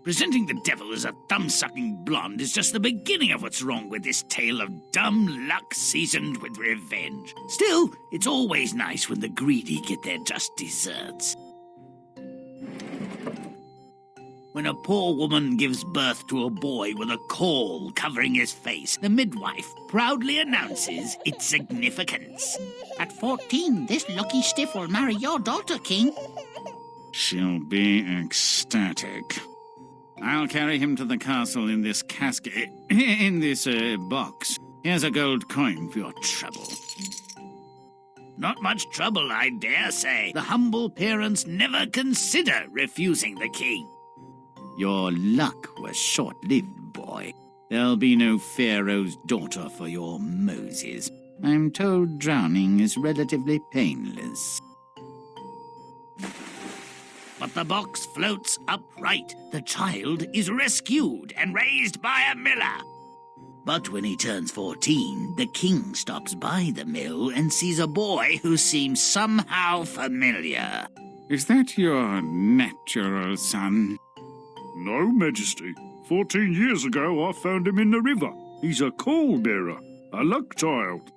Presenting the devil as a thumb-sucking blonde is just the beginning of what's wrong with this tale of dumb luck seasoned with revenge. Still, it's always nice when the greedy get their just desserts. When a poor woman gives birth to a boy with a caul covering his face, the midwife proudly announces its significance. At 14, this lucky stiff will marry your daughter, King. She'll be ecstatic. I'll carry him to the castle in this casket, in this box. Here's a gold coin for your trouble. Not much trouble, I dare say. The humble parents never consider refusing the king. Your luck was short-lived, boy. There'll be no pharaoh's daughter for your Moses. I'm told drowning is relatively painless. But the box floats upright. The child is rescued and raised by a miller. But when he turns 14, the king stops by the mill and sees a boy who seems somehow familiar. Is that your natural son? No, Majesty. 14 years ago I found him in the river. He's a caul bearer, a luck child.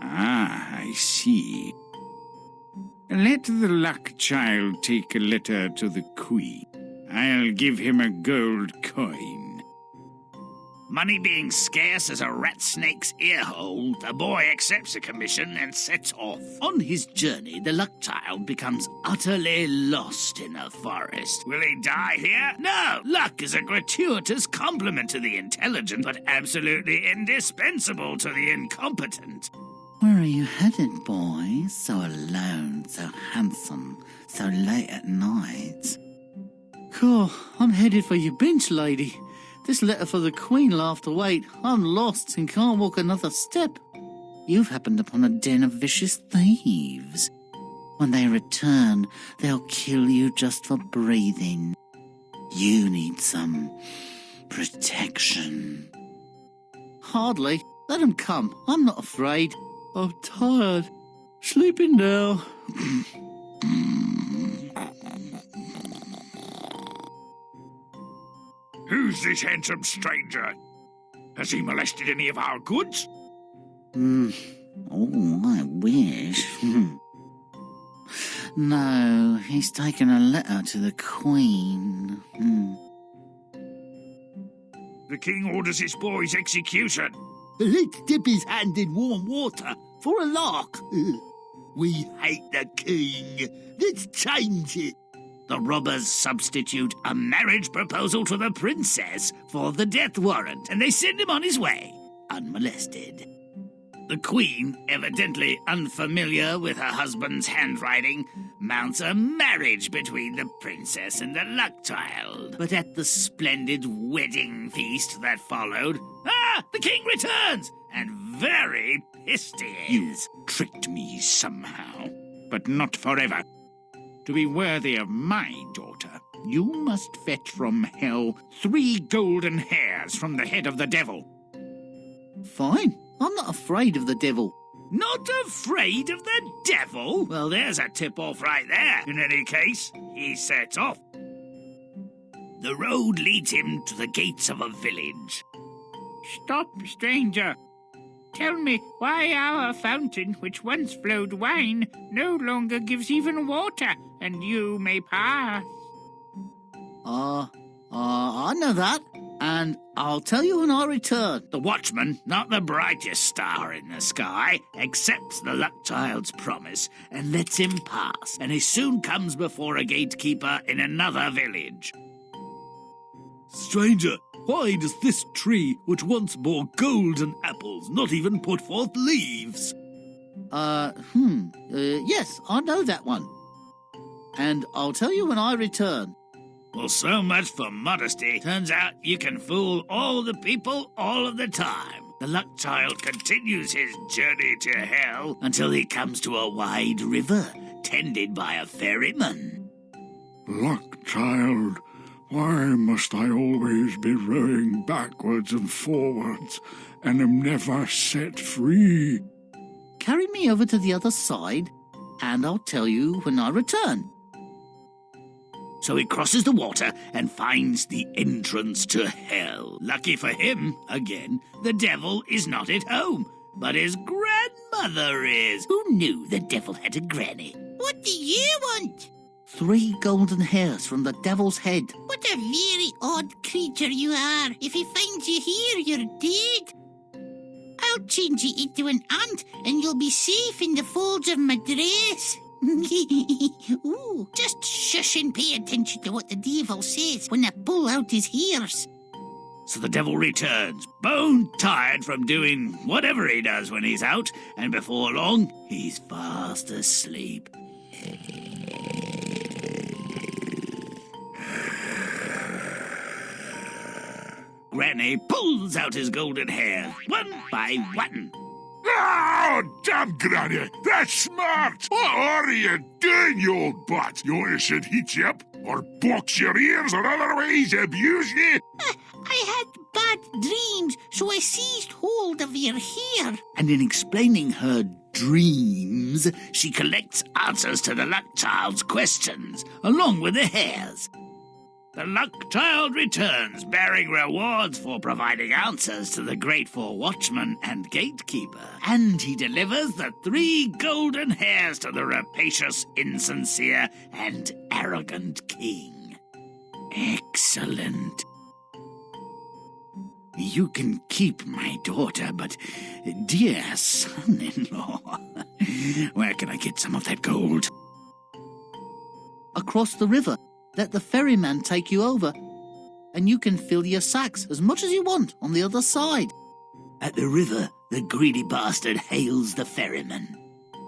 Ah, I see. Let the luck child take a letter to the queen. I'll give him a gold coin. Money being scarce as a rat snake's ear hole, the boy accepts the commission and sets off. On his journey, the luck child becomes utterly lost in a forest. Will he die here? No! Luck is a gratuitous compliment to the intelligent, but absolutely indispensable to the incompetent. Where are you headed, boy? So alone, so handsome, so late at night. Cool, I'm headed for your bench, lady. This letter for the Queen will have to wait. I'm lost and can't walk another step. You've happened upon a den of vicious thieves. When they return, they'll kill you just for breathing. You need some protection. Hardly. Let them come. I'm not afraid. I'm tired. Sleeping now. Who's this handsome stranger? Has he molested any of our goods? Oh, I wish. No, he's taken a letter to the Queen. The king orders his boy's execution. Let's dip his hand in warm water for a lark. We hate the king. Let's change it. The robbers substitute a marriage proposal to the princess for the death warrant, and they send him on his way, unmolested. The queen, evidently unfamiliar with her husband's handwriting, mounts a marriage between the princess and the luck child. But at the splendid wedding feast that followed, the king returns, and very pissed he is. You tricked me somehow, but not forever. To be worthy of my daughter, you must fetch from hell 3 golden hairs from the head of the devil. Fine. I'm not afraid of the devil. Not afraid of the devil? Well, there's a tip-off right there. In any case, he sets off. The road leads him to the gates of a village. Stop, stranger. Tell me why our fountain, which once flowed wine, no longer gives even water, and you may pass. I know that, and I'll tell you when I return. The watchman, not the brightest star in the sky, accepts the luck child's promise and lets him pass, and he soon comes before a gatekeeper in another village. Stranger, why does this tree, which once bore gold and apples, not even put forth leaves? Yes, I know that one. And I'll tell you when I return. Well, so much for modesty. Turns out you can fool all the people all of the time. The luck child continues his journey to hell until he comes to a wide river, tended by a ferryman. Luck child, why must I always be rowing backwards and forwards and am never set free? Carry me over to the other side, and I'll tell you when I return. So he crosses the water and finds the entrance to hell. Lucky for him, again, the devil is not at home, but his grandmother is. Who knew the devil had a granny? What do you want? 3 golden hairs from the devil's head. What a very odd creature you are. If he finds you here, you're dead. I'll change you into an ant and you'll be safe in the folds of my dress. Ooh, just shush and pay attention to what the devil says when I pull out his hairs. So the devil returns, bone-tired from doing whatever he does when he's out, and before long, he's fast asleep. Granny pulls out his golden hair, one by one. Oh, damn, Granny! That's smart! What are you doing, you old butt? You want us to heat you up, or box your ears, or other ways abuse you? I had bad dreams, so I seized hold of your hair. And in explaining her dreams, she collects answers to the Luck Child's questions, along with the hairs. The Luck Child returns, bearing rewards for providing answers to the grateful watchman and gatekeeper. And he delivers the 3 golden hairs to the rapacious, insincere, and arrogant king. Excellent. You can keep my daughter, but dear son-in-law, where can I get some of that gold? Across the river. Let the ferryman take you over, and you can fill your sacks as much as you want on the other side. At the river, the greedy bastard hails the ferryman.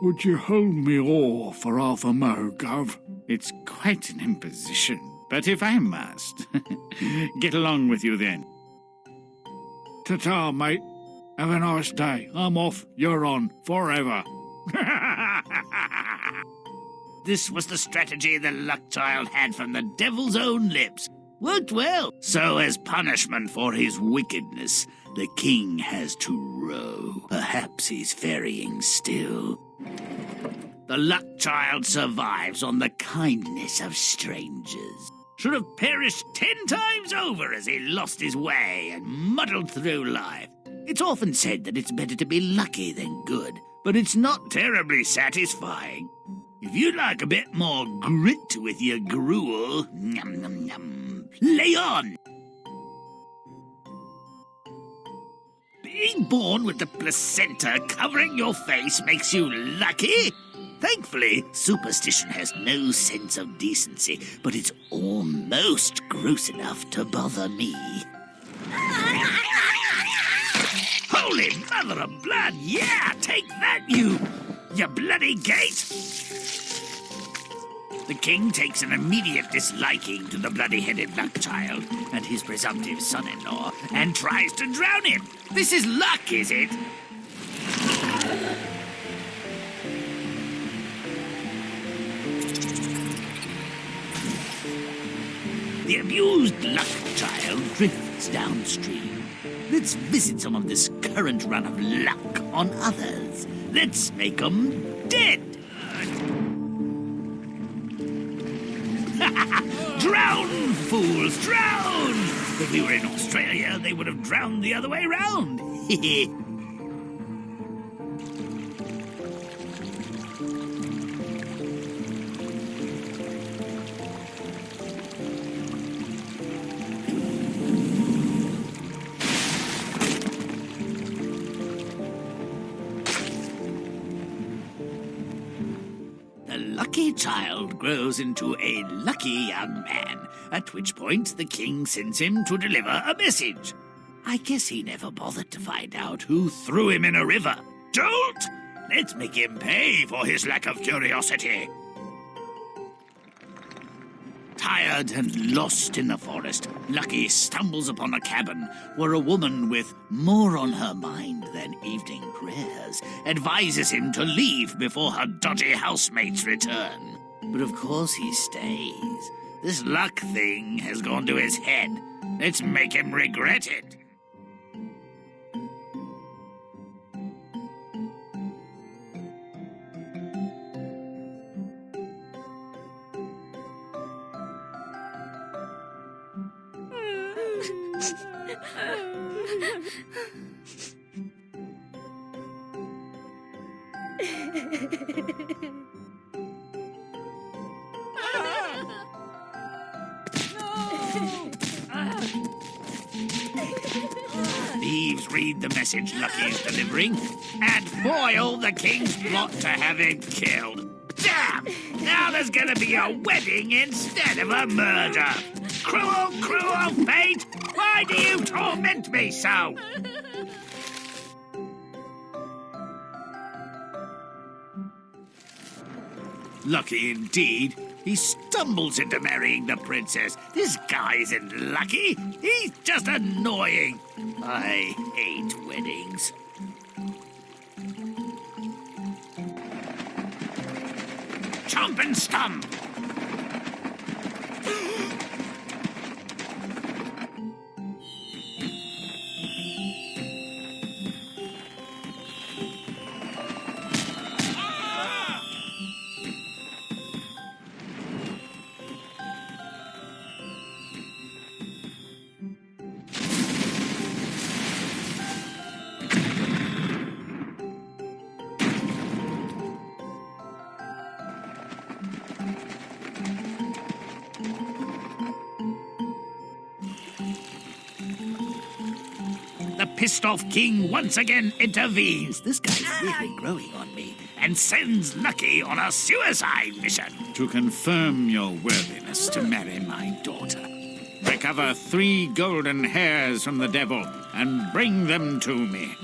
Would you hold me oar for half a mo, Gov? It's quite an imposition, but if I must, get along with you then. Ta-ta, mate. Have a nice day. I'm off, you're on, forever. This was the strategy the Luck Child had from the devil's own lips. Worked well. So as punishment for his wickedness, the king has to row. Perhaps he's ferrying still. The Luck Child survives on the kindness of strangers. Should have perished 10 times over as he lost his way and muddled through life. It's often said that it's better to be lucky than good, but it's not terribly satisfying. If you like a bit more grit with your gruel, nom, nom, nom, lay on. Being born with the placenta covering your face makes you lucky? Thankfully, superstition has no sense of decency, but it's almost gross enough to bother me. Holy mother of blood, yeah, take that, you bloody gate! The king takes an immediate disliking to the bloody-headed Luck Child and his presumptive son-in-law and tries to drown him. This is luck, is it? The abused Luck Child drifts downstream. Let's visit some of this current run of luck on others. Let's make 'em dead. Drown, fools, drown! If we were in Australia, they would have drowned the other way round. The lucky child grows into a lucky young man, at which point the king sends him to deliver a message. I guess he never bothered to find out who threw him in a river. Dolt! Let's make him pay for his lack of curiosity. Tired and lost in the forest, Lucky stumbles upon a cabin where a woman with more on her mind than evening prayers advises him to leave before her dodgy housemates return. But of course he stays. This luck thing has gone to his head. Let's make him regret it. Thieves read the message Lucky's delivering and foil the king's plot to have him killed. Damn! Now there's gonna be a wedding instead of a murder. Cruel, cruel fate! Why do you torment me so? Lucky indeed. He stumbles into marrying the princess. This guy isn't lucky. He's just annoying. I hate weddings. Chomp and stump. The pissed-off king once again intervenes. This guy's really growing on me. And sends Lucky on a suicide mission. To confirm your worthiness to marry my daughter, recover 3 golden hairs from the devil and bring them to me.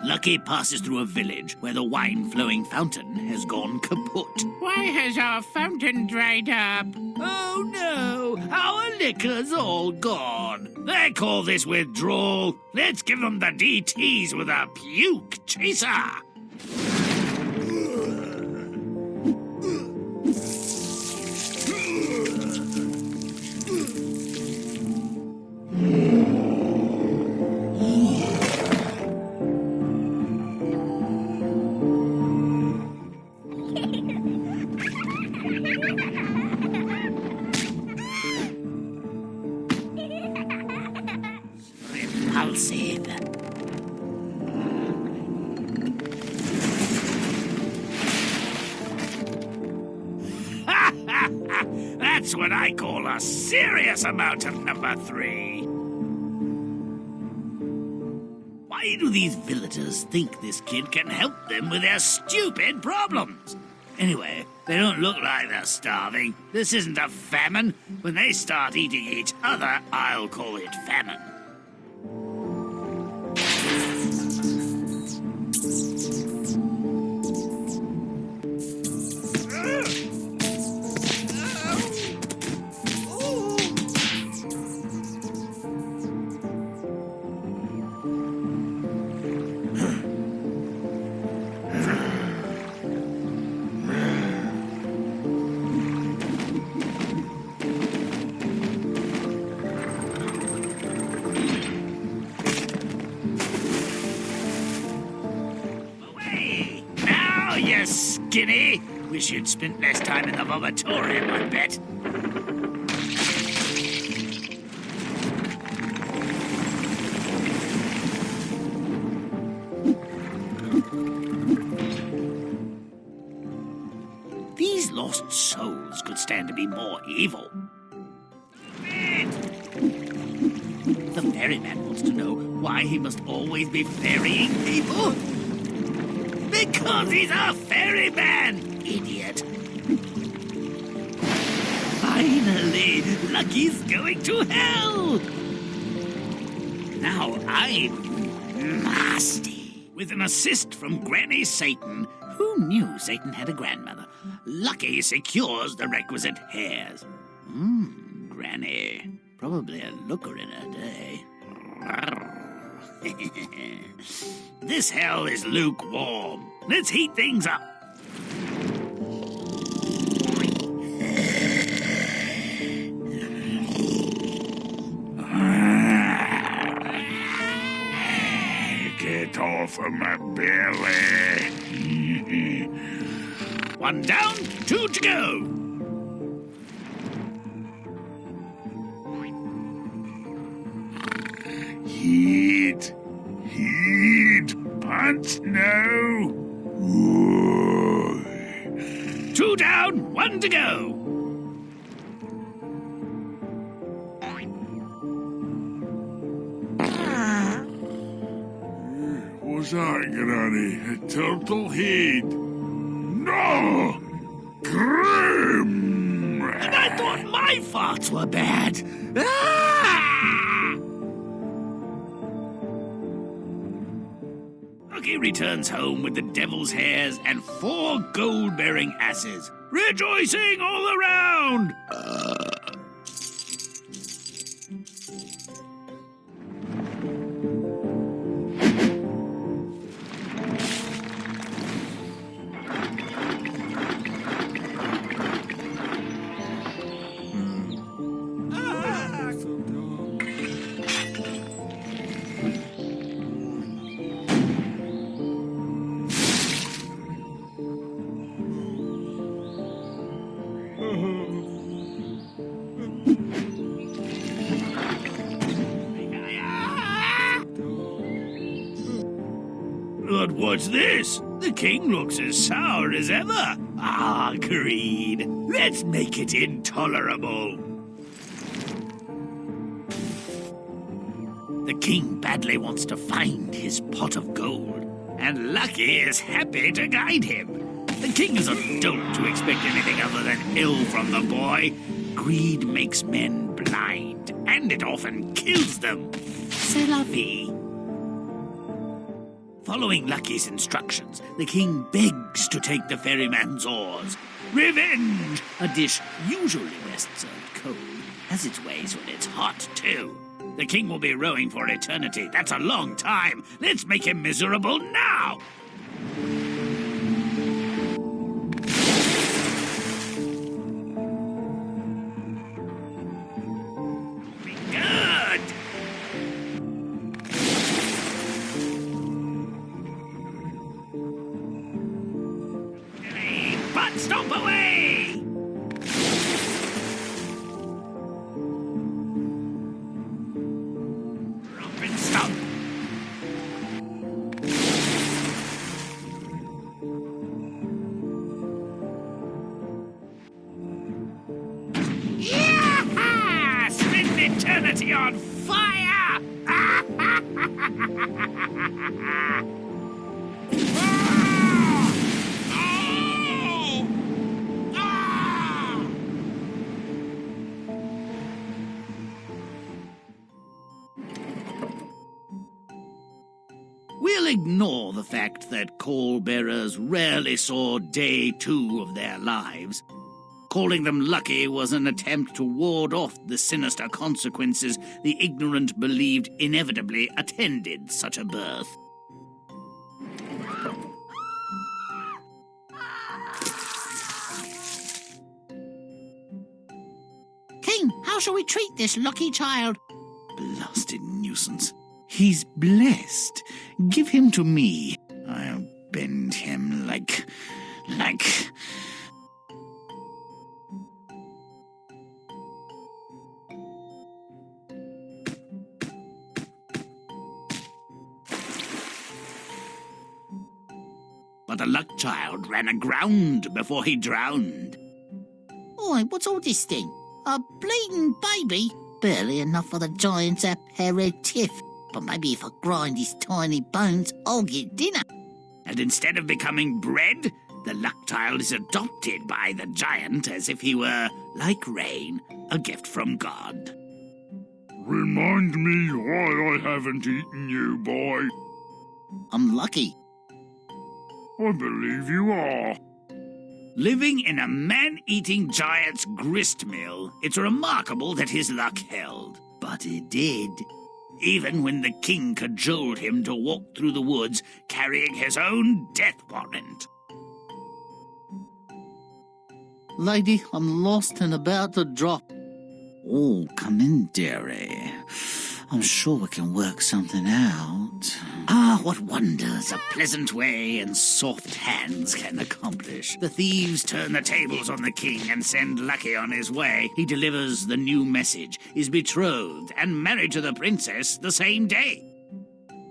Lucky passes through a village where the wine-flowing fountain has gone kaput. Why has our fountain dried up? Oh no! Our liquor's all gone. They call this withdrawal. Let's give them the DTs with a puke chaser. Repulsive. That's what I call a serious amount of number 3. Why do these villagers think this kid can help them with their stupid problems? Anyway, they don't look like they're starving. This isn't a famine. When they start eating each other, I'll call it famine. You skinny! Wish you'd spent less time in the vomitorium, I bet. These lost souls could stand to be more evil. The ferryman wants to know why he must always be ferrying people. Because he's a ferryman, idiot. Finally, Lucky's going to hell. Now I'm nasty. With an assist from Granny Satan. Who knew Satan had a grandmother? Lucky secures the requisite hairs. Granny. Probably a looker in her day. This hell is lukewarm. Let's heat things up. Get off of my belly. One down, two to go. Heed, pants now. Whoa. Two down, one to go. What's that, Granny? A turtle head? No! Grimm! And I thought my farts were bad. Ah! Lucky returns home with the devil's hairs and 4 gold-bearing asses, rejoicing all around. But what's this? The king looks as sour as ever. Ah, greed. Let's make it intolerable. The king badly wants to find his pot of gold, and Lucky is happy to guide him. The king is a dolt to expect anything other than ill from the boy. Greed makes men blind, and it often kills them. C'est la vie. Following Lucky's instructions, the king begs to take the ferryman's oars. Revenge! A dish usually best served cold, has its ways when it's hot, too. The king will be rowing for eternity. That's a long time. Let's make him miserable now! Good! But stop away! Drop and stop! Yeah! Spend eternity on fire! We'll ignore the fact that coal-bearers rarely saw day 2 of their lives. Calling them lucky was an attempt to ward off the sinister consequences the ignorant believed inevitably attended such a birth. King, how shall we treat this lucky child? Blasted nuisance. He's blessed. Give him to me. I'll bend him like... But the luck child ran aground before he drowned. Oi, what's all this thing? A bleeding baby? Barely enough for the giant's aperitif. But maybe if I grind his tiny bones, I'll get dinner. And instead of becoming bred, the luck child is adopted by the giant as if he were, like rain, a gift from God. Remind me why I haven't eaten you, boy. I'm lucky. I believe you are. Living in a man-eating giant's grist mill, it's remarkable that his luck held. But it did. Even when the king cajoled him to walk through the woods carrying his own death warrant. Lady, I'm lost and about to drop. Oh, come in, dearie. I'm sure we can work something out. Ah, what wonders a pleasant way and soft hands can accomplish. The thieves turn the tables on the king and send Lucky on his way. He delivers the new message, is betrothed and married to the princess the same day.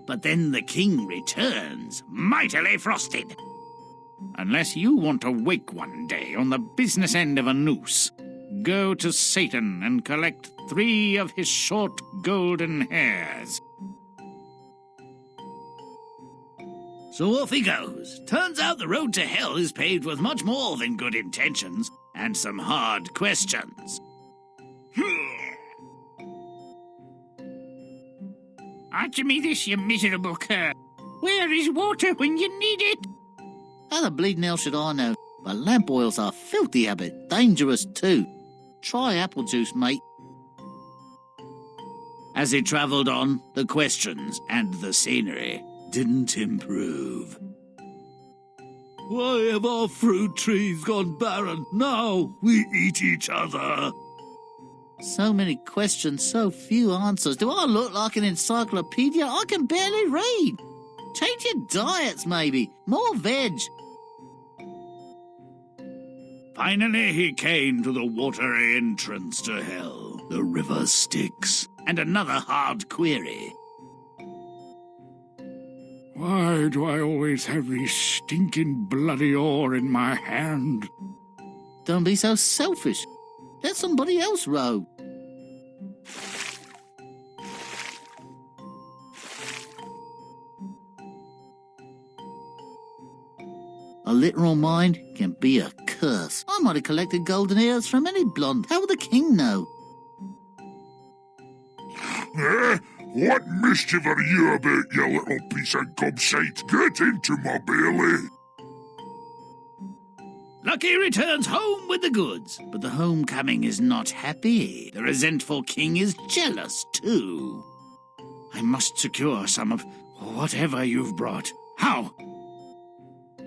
But then the king returns, mightily frosted. Unless you want to wake one day on the business end of a noose, go to Satan and collect 3 of his short golden hairs. So off he goes. Turns out the road to hell is paved with much more than good intentions and some hard questions. Answer me this, you miserable cur. Where is water when you need it? How the bleeding hell should I know? But lamp oil's a filthy habit, dangerous too. Try apple juice, mate. As he travelled on, the questions and the scenery didn't improve. Why have our fruit trees gone barren? Now we eat each other. So many questions, so few answers. Do I look like an encyclopedia? I can barely read. Change your diets, maybe. More veg. Finally, he came to the watery entrance to hell, the river Styx, and another hard query. Why do I always have this stinking bloody oar in my hand? Don't be so selfish. Let somebody else row. A literal mind can be a curse. I might have collected golden ears from any blonde. How would the king know? What mischief are you about, you little piece of gobshite? Get into my belly! Lucky returns home with the goods, but the homecoming is not happy. The resentful king is jealous, too. I must secure some of whatever you've brought. How?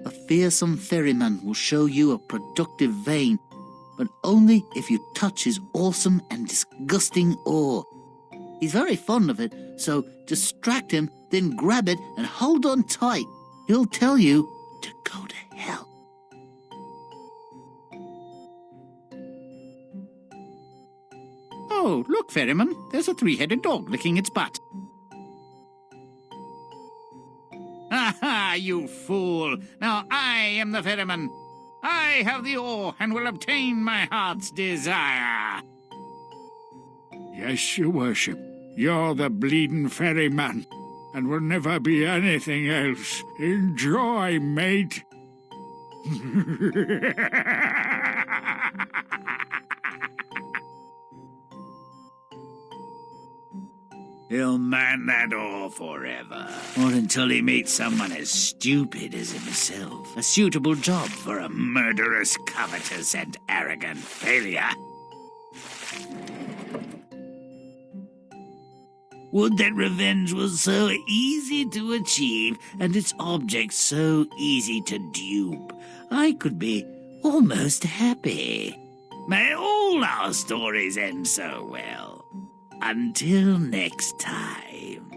A fearsome ferryman will show you a productive vein, but only if you touch his awesome and disgusting oar. He's very fond of it, so distract him, then grab it and hold on tight. He'll tell you to go to hell. Oh, look, ferryman, there's a 3-headed dog licking its butt. Ha, you fool! Now I am the ferryman. I have the oar and will obtain my heart's desire. Yes, your worship. You're the bleeding ferryman, and will never be anything else. Enjoy, mate. He'll man that oar forever. Or until he meets someone as stupid as himself. A suitable job for a murderous, covetous, and arrogant failure. Would that revenge was so easy to achieve, and its object so easy to dupe. I could be almost happy. May all our stories end so well. Until next time.